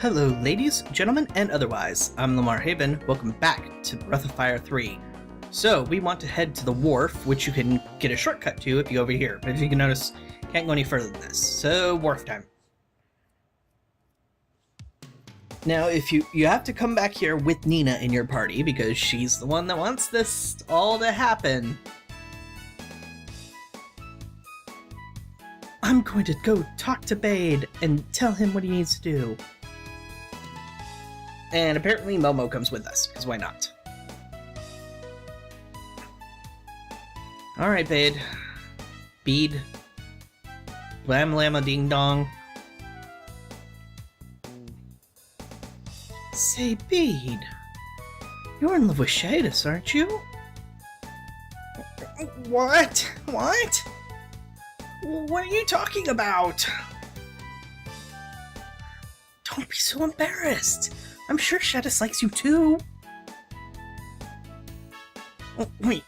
Hello ladies, gentlemen, and otherwise. I'm Lamar Haven. Welcome back to Breath of Fire 3. So, we want to head to the wharf, which you can get a shortcut to if you go over here. But if you can notice, can't go any further than this. So, wharf time. Now, if you have to come back here with Nina in your party, because she's the one that wants this all to happen. I'm going to go talk to Beyd and tell him what he needs to do. And apparently Momo comes with us, because why not? Alright, Beyd. Beyd. Blam lama ding dong. Say, Beyd. You're in love with Shadis, aren't you? What? What? What are you talking about? Don't be so embarrassed. I'm sure Shadis likes you too. Oh, wait,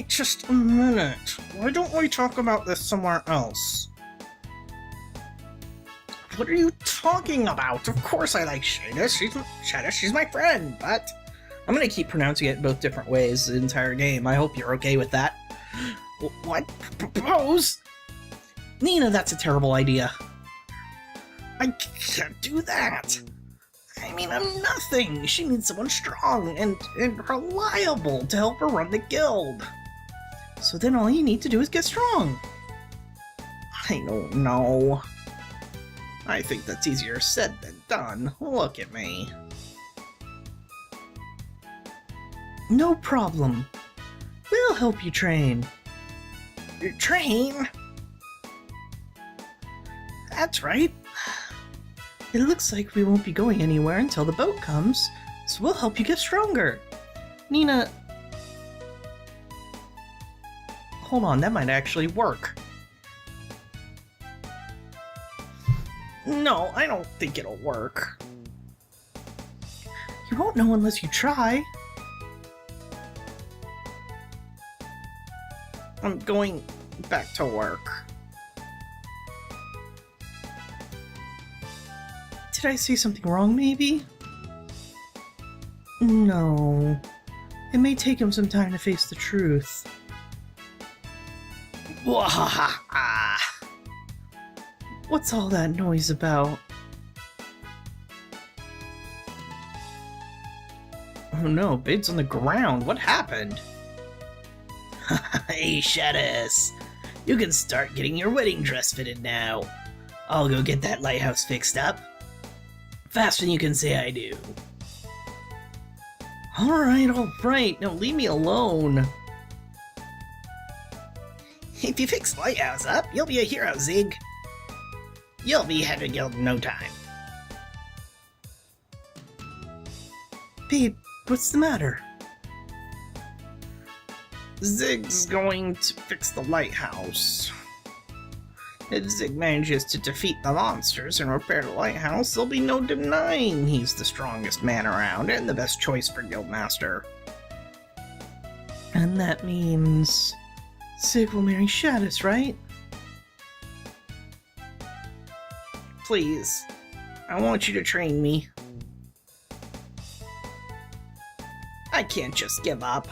just a minute. Why don't we talk about this somewhere else? What are you talking about? Of course I like Shadis. She's my friend, but I'm gonna keep pronouncing it both different ways the entire game. I hope you're okay with that. What? Propose? Nina, that's a terrible idea. I can't do that. I mean, I'm nothing. She needs someone strong and reliable to help her run the guild. So then all you need to do is get strong. I don't know. I think that's easier said than done. Look at me. No problem. We'll help you train. Train? That's right. It looks like we won't be going anywhere until the boat comes, so we'll help you get stronger. Nina... Hold on, that might actually work. No, I don't think it'll work. You won't know unless you try. I'm going back to work. Did I say something wrong, maybe? No. It may take him some time to face the truth. What's all that noise about? Oh no, Beyd's on the ground. What happened? Hey, Shadis. You can start getting your wedding dress fitted now. I'll go get that lighthouse fixed up. Faster than you can say I do. Alright. Now leave me alone. If you fix the lighthouse up, you'll be a hero, Zig. You'll be head of guild in no time. Beyd, what's the matter? Zig's going to fix the lighthouse. If Zig manages to defeat the monsters and repair the lighthouse, there'll be no denying he's the strongest man around and the best choice for Guildmaster. And that means... Zig will marry Shadis, right? Please, I want you to train me. I can't just give up.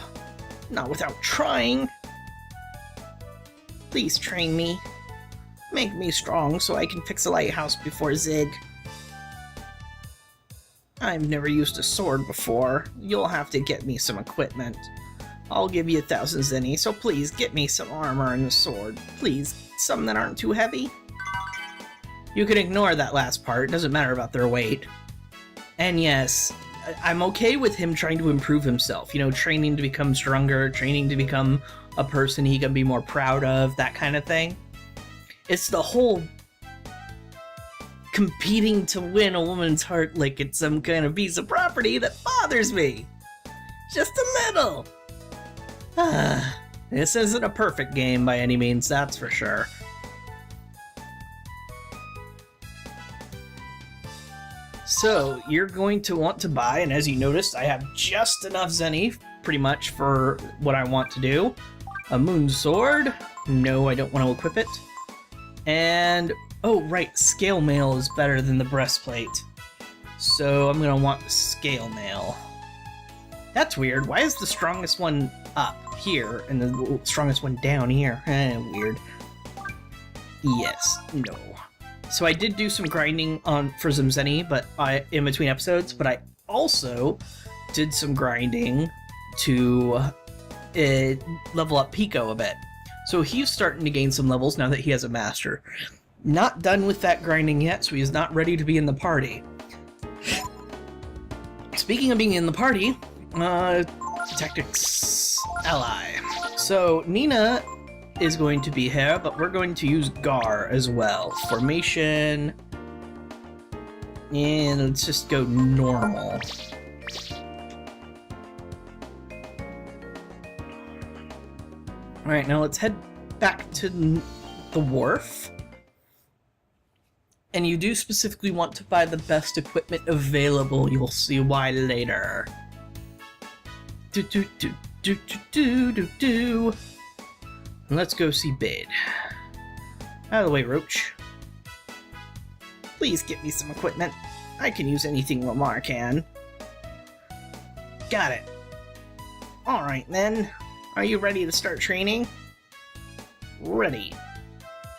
Not without trying. Please train me. Make me strong so I can fix a lighthouse before Zig. I've never used a sword before. You'll have to get me some equipment. I'll give you 1,000 zenny, so please get me some armor and a sword. Please, some that aren't too heavy. You can ignore that last part, it doesn't matter about their weight. And yes, I'm okay with him trying to improve himself. You know, training to become stronger, training to become a person he can be more proud of, that kind of thing. It's the whole competing to win a woman's heart like it's some kind of piece of property that bothers me. Just a little. This isn't a perfect game by any means, that's for sure. So, you're going to want to buy, and as you noticed, I have just enough zenny, pretty much, for what I want to do. A moon sword. No, I don't want to equip it. And, oh right, scale mail is better than the breastplate. So I'm gonna want the scale mail. That's weird. Why is the strongest one up here and the strongest one down here? Weird. Yes. No. So I did do some grinding for Zimzeni, but in between episodes, but I also did some grinding to level up Pico a bit. So he's starting to gain some levels now that he has a master. Not done with that grinding yet, so he's not ready to be in the party. Speaking of being in the party, tactics ally. So Nina is going to be here, but we're going to use Gar as well. Formation, and let's just go normal. Alright, now let's head back to the wharf. And you do specifically want to buy the best equipment available. You'll see why later. And let's go see Beyd. Out of the way, Roach. Please get me some equipment. I can use anything Lamar can. Got it. Alright then. Are you ready to start training? Ready.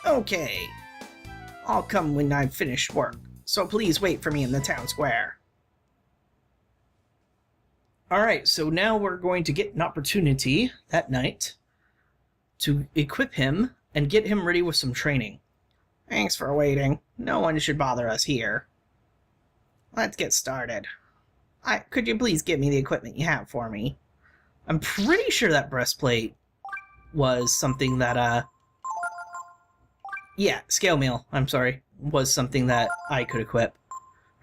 Okay. I'll come when I've finished work, so please wait for me in the town square. Alright, so now we're going to get an opportunity that night to equip him and get him ready with some training. Thanks for waiting. No one should bother us here. Let's get started. Could you please give me the equipment you have for me? I'm pretty sure that breastplate was something that, yeah, scale mail, I'm sorry, was something that I could equip.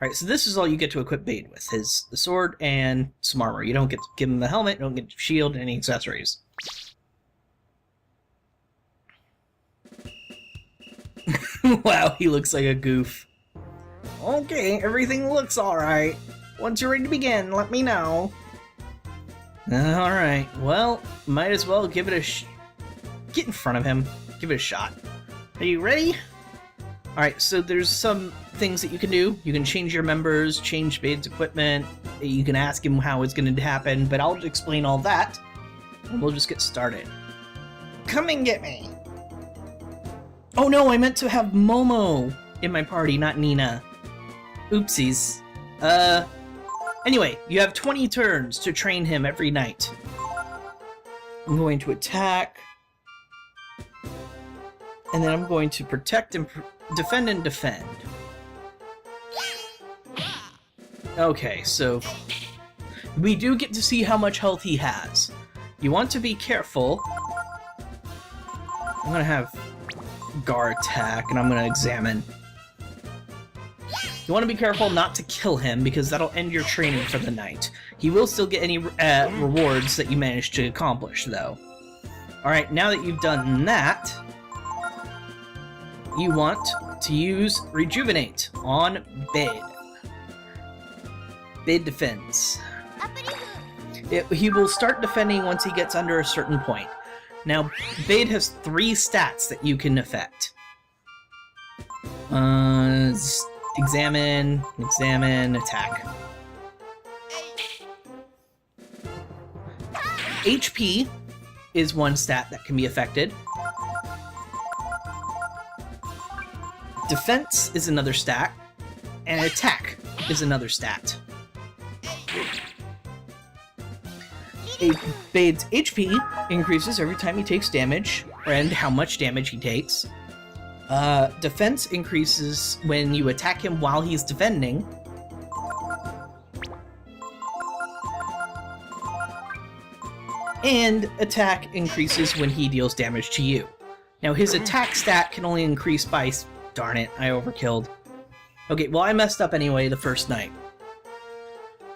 Alright, so this is all you get to equip Beyd with, the sword and some armor. You don't get to give him the helmet, you don't get shield, and any accessories. Wow, he looks like a goof. Okay, everything looks alright. Once you're ready to begin, let me know. Alright, well, might as well give it a get in front of him. Give it a shot. Are you ready? Alright, so there's some things that you can do. You can change your members, change Beyd's equipment, you can ask him how it's going to happen, but I'll explain all that, and we'll just get started. Come and get me! Oh no, I meant to have Momo in my party, not Nina. Oopsies. Anyway, you have 20 turns to train him every night. I'm going to attack, and then I'm going to protect and defend and defend. Okay, so we do get to see how much health he has. You want to be careful. I'm gonna have Gar attack, and I'm gonna examine. You want to be careful not to kill him, because that'll end your training for the night. He will still get any rewards that you managed to accomplish, though. Alright, now that you've done that, you want to use Rejuvenate on Beyd. Beyd defends. He will start defending once he gets under a certain point. Now, Beyd has 3 stats that you can affect. Examine, attack. HP is one stat that can be affected. Defense is another stat, and attack is another stat. Beyd's HP increases every time he takes damage, and how much damage he takes. Defense increases when you attack him while he's defending. And attack increases when he deals damage to you. Now his attack stat can only increase by... Darn it, I overkilled. Okay, well I messed up anyway the first night.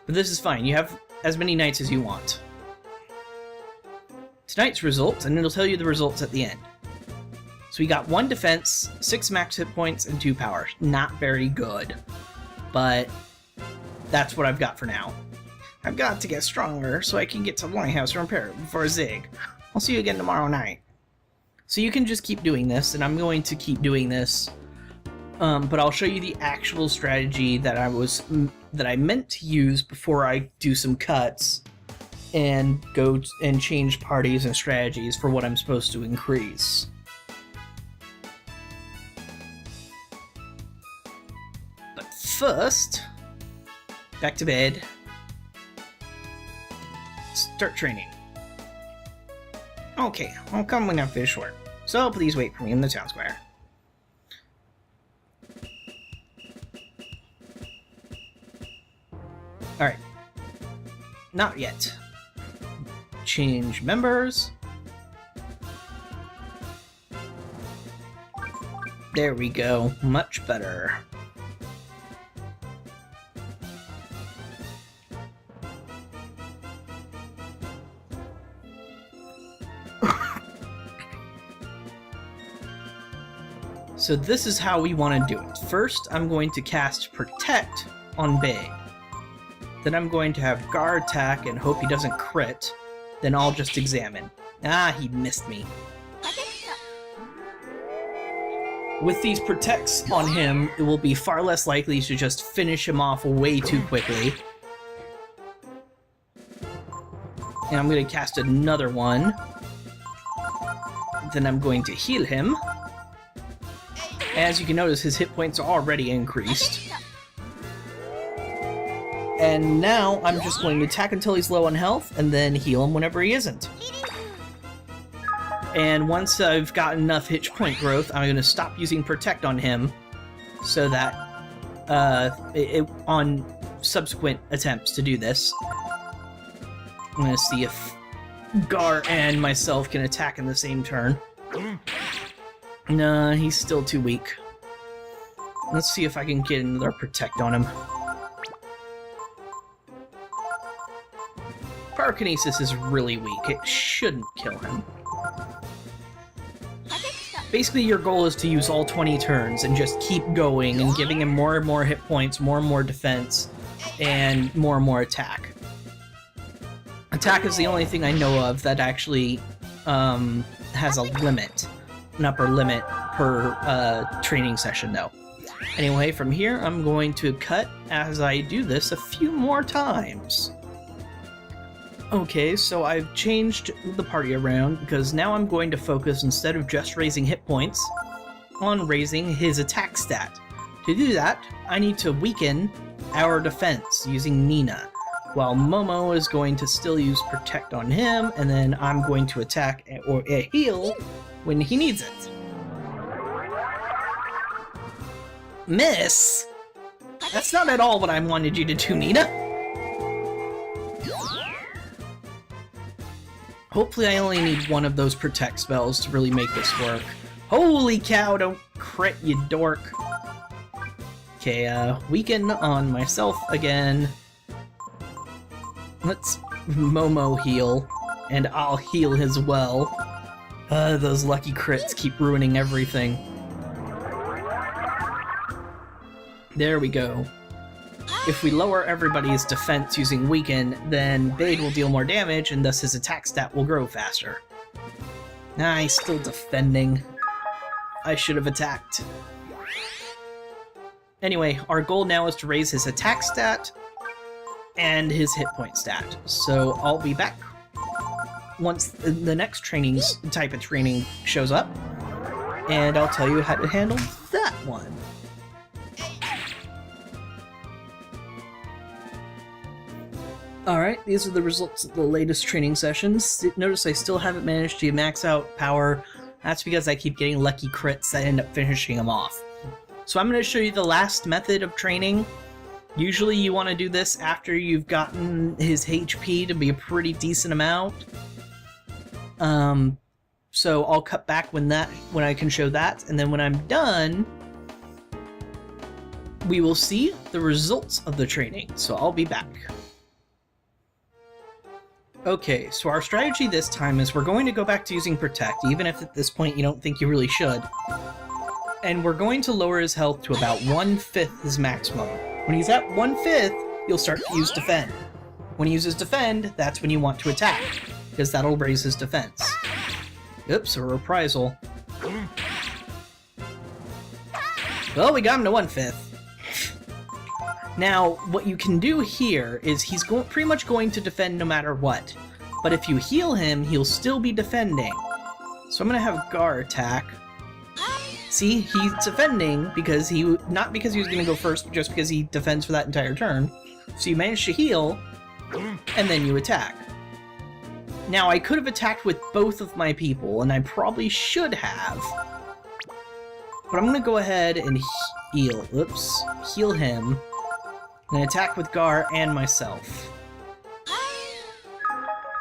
But this is fine, you have as many nights as you want. Tonight's results, and it'll tell you the results at the end. So we got 1 defense, 6 max hit points, and 2 power. Not very good. But that's what I've got for now. I've got to get stronger so I can get to the lighthouse and repair it before Zig. I'll see you again tomorrow night. So you can just keep doing this, and I'm going to keep doing this But I'll show you the actual strategy that I meant to use before I do some cuts and go and change parties and strategies for what I'm supposed to increase. But first, back to bed. Start training. Okay, I'll come when I'm finished work, so please wait for me in the town square. Alright. Not yet. Change members. There we go. Much better. So this is how we want to do it. First, I'm going to cast Protect on Beyd. Then I'm going to have Guard attack and hope he doesn't crit. Then I'll just examine. Ah, he missed me. With these Protects on him, it will be far less likely to just finish him off way too quickly. And I'm going to cast another one. Then I'm going to heal him. As you can notice, his hit points are already increased. And now I'm just going to attack until he's low on health, and then heal him whenever he isn't. And once I've got enough hit point growth, I'm going to stop using Protect on him, so that on subsequent attempts to do this, I'm going to see if Gar and myself can attack in the same turn. Nah, he's still too weak. Let's see if I can get another Protect on him. Pyrokinesis is really weak. It shouldn't kill him. Basically, your goal is to use all 20 turns and just keep going and giving him more and more hit points, more and more defense, and more attack. Attack is the only thing I know of that actually has a limit. An upper limit per training session, though. Anyway, from here, I'm going to cut as I do this a few more times. Okay, so I've changed the party around because now I'm going to focus, instead of just raising hit points, on raising his attack stat. To do that, I need to weaken our defense using Nina, while Momo is going to still use Protect on him, and then I'm going to attack or heal when he needs it. Miss? That's not at all what I wanted you to do, Nina. Hopefully I only need one of those Protect spells to really make this work. Holy cow, don't crit, you dork. Okay, weaken on myself again. Let's Momo heal, and I'll heal as well. Those lucky crits keep ruining everything. There we go. If we lower everybody's defense using Weaken, then Beyd will deal more damage, and thus his attack stat will grow faster. Nah, he's still defending. I should have attacked. Anyway, our goal now is to raise his attack stat and his hit point stat. So I'll be back once the next type of training shows up, and I'll tell you how to handle that one. Alright, these are the results of the latest training sessions. Notice I still haven't managed to max out power. That's because I keep getting lucky crits that end up finishing them off. So I'm going to show you the last method of training. Usually you want to do this after you've gotten his HP to be a pretty decent amount. So I'll cut back when I can show that, and then when I'm done, we will see the results of the training. So I'll be back. Okay, so our strategy this time is we're going to go back to using Protect, even if at this point you don't think you really should. And we're going to lower his health to about 1/5 his maximum. When he's at 1/5, you'll start to use Defend. When he uses Defend, that's when you want to attack, because that'll raise his defense. Oops, a reprisal. Well, we got him to 1/5. Now, what you can do here is he's pretty much going to defend no matter what. But if you heal him, he'll still be defending. So I'm going to have Gar attack. See, he's defending because not because he was going to go first, but just because he defends for that entire turn. So you manage to heal, and then you attack. Now, I could have attacked with both of my people, and I probably should have. But I'm going to go ahead and heal him, and attack with Gar and myself.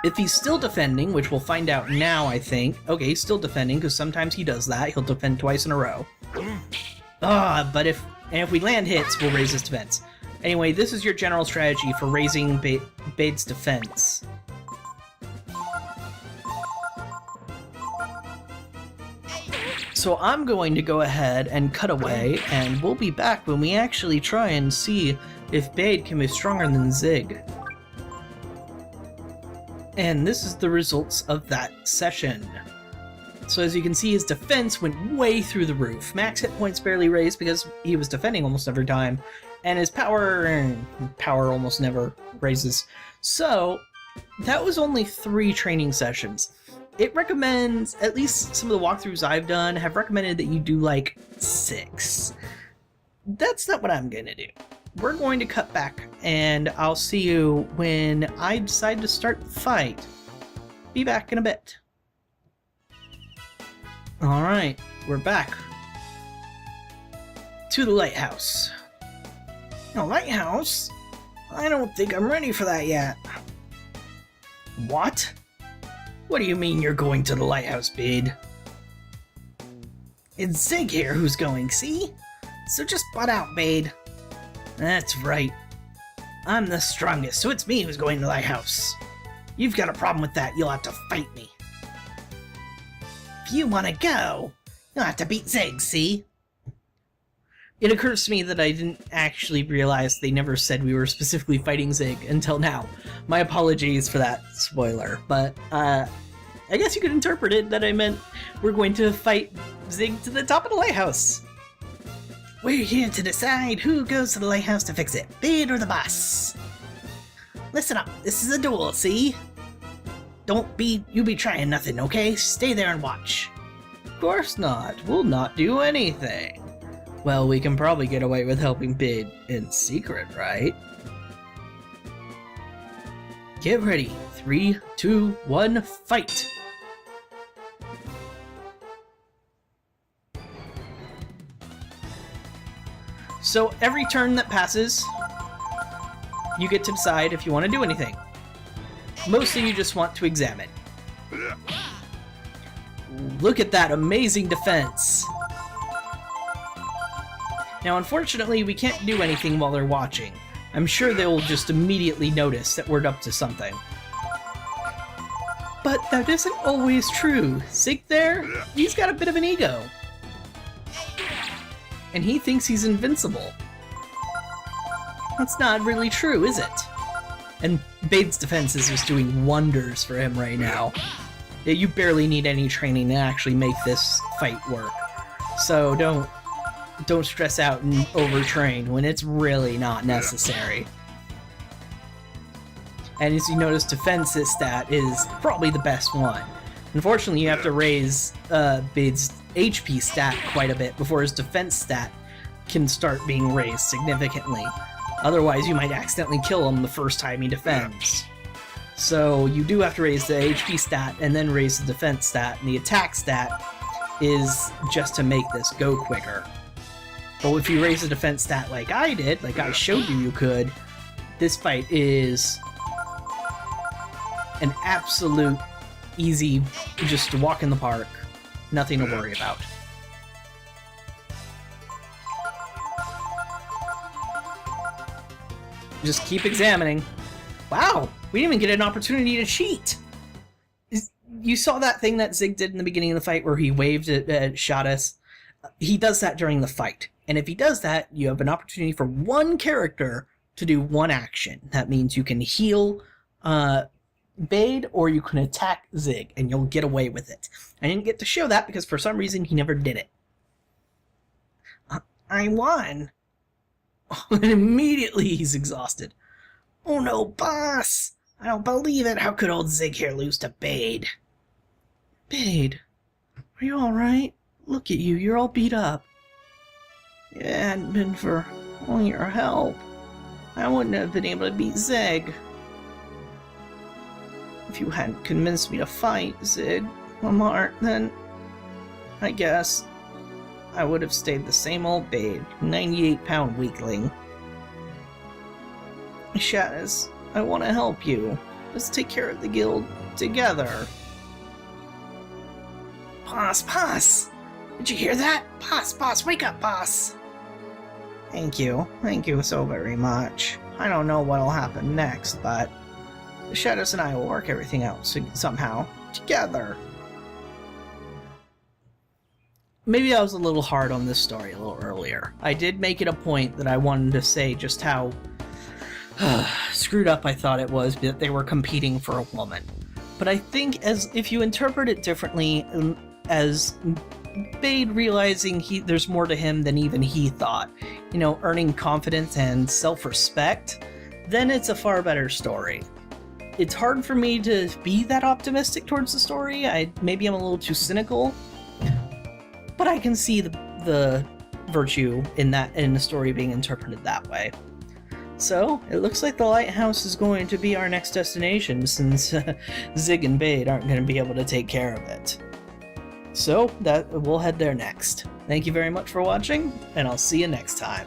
If he's still defending, which we'll find out now, I think. Okay, he's still defending, because sometimes he does that. He'll defend twice in a row. But if we land hits, we'll raise his defense. Anyway, this is your general strategy for raising Beyd's defense. So I'm going to go ahead and cut away, and we'll be back when we actually try and see if Beyd can be stronger than Zig. And this is the results of that session. So as you can see, his defense went way through the roof. Max hit points barely raised because he was defending almost every time, and his power almost never raises. So that was only 3 training sessions. It recommends, at least some of the walkthroughs I've done have recommended that you do like 6. That's not what I'm gonna do. We're going to cut back, and I'll see you when I decide to start the fight. Be back in a bit. Alright, we're back. To the lighthouse. A lighthouse? I don't think I'm ready for that yet. What? What do you mean you're going to the lighthouse, Beyd? It's Zig here who's going, see? So just butt out, Beyd. That's right. I'm the strongest, so it's me who's going to the lighthouse. You've got a problem with that, you'll have to fight me. If you want to go, you'll have to beat Zig, see? It occurs to me that I didn't actually realize they never said we were specifically fighting Zig until now. My apologies for that spoiler, but I guess you could interpret it that I meant we're going to fight Zig to the top of the lighthouse. We're here to decide who goes to the lighthouse to fix it, Beyd or the boss. Listen up, this is a duel, see? You be trying nothing, okay? Stay there and watch. Of course not, we'll not do anything. Well, we can probably get away with helping Beyd in secret, right? Get ready, 3, 2, 1, fight! So every turn that passes, you get to decide if you want to do anything. Mostly you just want to examine. Look at that amazing defense! Now unfortunately we can't do anything while they're watching. I'm sure they'll just immediately notice that we're up to something. But that isn't always true. Zig there, he's got a bit of an ego. And he thinks he's invincible. That's not really true, is it? And Beyd's defense is just doing wonders for him right now. You barely need any training to actually make this fight work. So don't stress out and overtrain when it's really not necessary. And as you notice, defense stat is probably the best one. Unfortunately, you have to raise Beyd's HP stat quite a bit before his defense stat can start being raised significantly. Otherwise, you might accidentally kill him the first time he defends. So you do have to raise the HP stat and then raise the defense stat, and the attack stat is just to make this go quicker. But if you raise the defense stat like I did, like I showed you could, this fight is an absolute easy, just walk in the park. Nothing to worry about. Just keep examining. Wow! We didn't even get an opportunity to cheat! You saw that thing that Zig did in the beginning of the fight where he waved at Shadis? He does that during the fight. And if he does that, you have an opportunity for one character to do one action. That means you can heal Beyd or you can attack Zig, and you'll get away with it. I didn't get to show that because for some reason he never did it. I won. And immediately he's exhausted. Oh no, boss! I don't believe it. How could old Zig here lose to Beyd? Beyd, are you alright? Look at you, you're all beat up. If it hadn't been for all your help, I wouldn't have been able to beat Zig. If you hadn't convinced me to fight Zig, Lamar, then I guess I would have stayed the same old Beyd, 98-pound weakling. Shadis, I want to help you. Let's take care of the guild together. Boss! Did you hear that? Boss, wake up, boss! Thank you so very much. I don't know what'll happen next, but Shadis and I will work everything out somehow, together. Maybe I was a little hard on this story a little earlier. I did make it a point that I wanted to say just how screwed up I thought it was that they were competing for a woman. But I think if you interpret it differently, as Beyd realizing there's more to him than even he thought, earning confidence and self-respect, then it's a far better story. It's hard for me to be that optimistic towards the story. Maybe I'm a little too cynical, but I can see the virtue in the story being interpreted that way. So, it looks like the lighthouse is going to be our next destination, since Zig and Beyd aren't going to be able to take care of it. So, we'll head there next. Thank you very much for watching, and I'll see you next time.